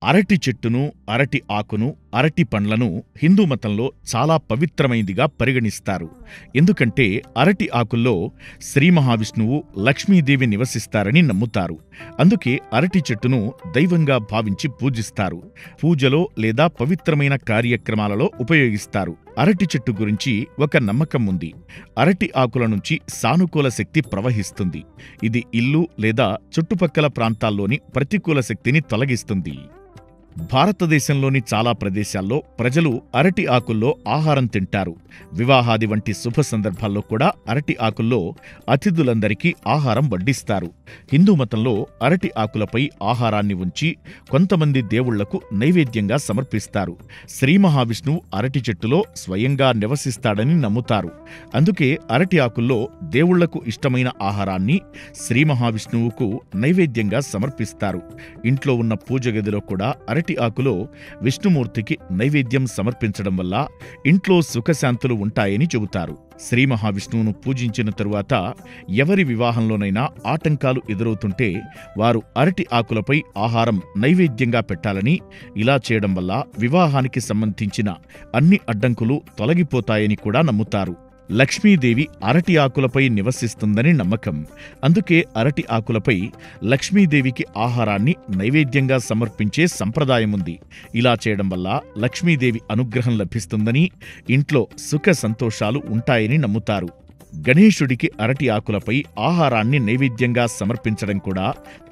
అరటి చెట్టును, అరటి ఆకును, అరటి పండ్లను హిందూ మతంలో చాలా పవిత్రమైందిగా పరిగణిస్తారు. ఎందుకంటే అరటి ఆకుల్లో శ్రీ మహావిష్ణువు, లక్ష్మీదేవి నివసిస్తారని నమ్ముతారు. అందుకే అరటి చెట్టును దైవంగా భావించి పూజిస్తారు. పూజలో లేదా పవిత్రమైన కార్యక్రమాలలో ఉపయోగిస్తారు. అరటి చెట్టు గురించి ఒక నమ్మకం ఉంది. అరటి ఆకుల నుంచి సానుకూల శక్తి ప్రవహిస్తుంది. ఇది ఇల్లు లేదా చుట్టుపక్కల ప్రాంతాల్లోని ప్రతికూల శక్తిని తొలగిస్తుంది. భారతదేశంలోని చాలా ప్రదేశాల్లో ప్రజలు అరటి ఆకుల్లో ఆహారం తింటారు. వివాహాది వంటి శుభ సందర్భాల్లో కూడా అరటి ఆకుల్లో అతిథులందరికీ ఆహారం వడ్డిస్తారు. హిందూ మతంలో అరటి ఆకులపై ఆహారాన్ని ఉంచి కొంతమంది దేవుళ్లకు నైవేద్యంగా సమర్పిస్తారు. శ్రీ మహావిష్ణువు అరటి చెట్టులో స్వయంగా నివసిస్తాడని నమ్ముతారు. అందుకే అరటి ఆకుల్లో దేవుళ్లకు ఇష్టమైన ఆహారాన్ని శ్రీ మహావిష్ణువుకు నైవేద్యంగా సమర్పిస్తారు. ఇంట్లో ఉన్న పూజ గదిలో కూడా అరటి ఆకులో విష్ణుమూర్తికి నైవేద్యం సమర్పించడం వల్ల ఇంట్లో సుఖశాంతులు ఉంటాయని చెబుతారు. శ్రీ మహావిష్ణువును పూజించిన తరువాత ఎవరి వివాహంలోనైనా ఆటంకాలు ఎదురవుతుంటే వారు అరటి ఆకులపై ఆహారం నైవేద్యంగా పెట్టాలని, ఇలా చేయడం వల్ల వివాహానికి సంబంధించిన అన్ని అడ్డంకులు తొలగిపోతాయని కూడా నమ్ముతారు. లక్ష్మీదేవి అరటి ఆకులపై నివసిస్తుందని నమ్మకం. అందుకే అరటి ఆకులపై లక్ష్మీదేవికి ఆహారాన్ని నైవేద్యంగా సమర్పించే సంప్రదాయముంది. ఇలా చేయడం వల్ల లక్ష్మీదేవి అనుగ్రహం లభిస్తుందని, ఇంట్లో సుఖ సంతోషాలు ఉంటాయని నమ్ముతారు. గణేశుడికి అరటి ఆకులపై ఆహారాన్ని నైవేద్యంగా సమర్పించడం కూడా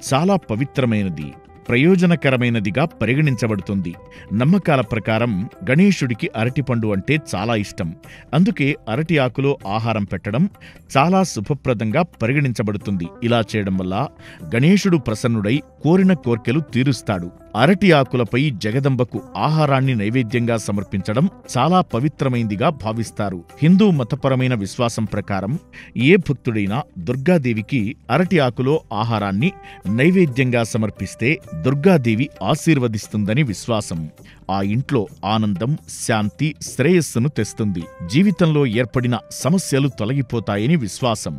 చాలా పవిత్రమైనది, ప్రయోజనకరమైనదిగా పరిగణించబడుతుంది. నమ్మకాల ప్రకారం గణేశుడికి అరటిపండు అంటే చాలా ఇష్టం. అందుకే అరటి ఆకులో ఆహారం పెట్టడం చాలా శుభప్రదంగా పరిగణించబడుతుంది. ఇలా చేయడం వల్ల గణేశుడు ప్రసన్నుడై కోరిన కోర్కెలు తీరుస్తాడు. అరటి ఆకులపై జగదంబకు ఆహారాన్ని నైవేద్యంగా సమర్పించడం చాలా పవిత్రమైందిగా భావిస్తారు. హిందూ మతపరమైన విశ్వాసం ప్రకారం ఏ భక్తుడైనా దుర్గాదేవికి అరటి ఆకులో ఆహారాన్ని నైవేద్యంగా సమర్పిస్తే దుర్గాదేవి ఆశీర్వదిస్తుందని విశ్వాసం. ఆ ఇంట్లో ఆనందం, శాంతి, శ్రేయస్సును తెస్తుంది. జీవితంలో ఏర్పడిన సమస్యలు తొలగిపోతాయని విశ్వాసం.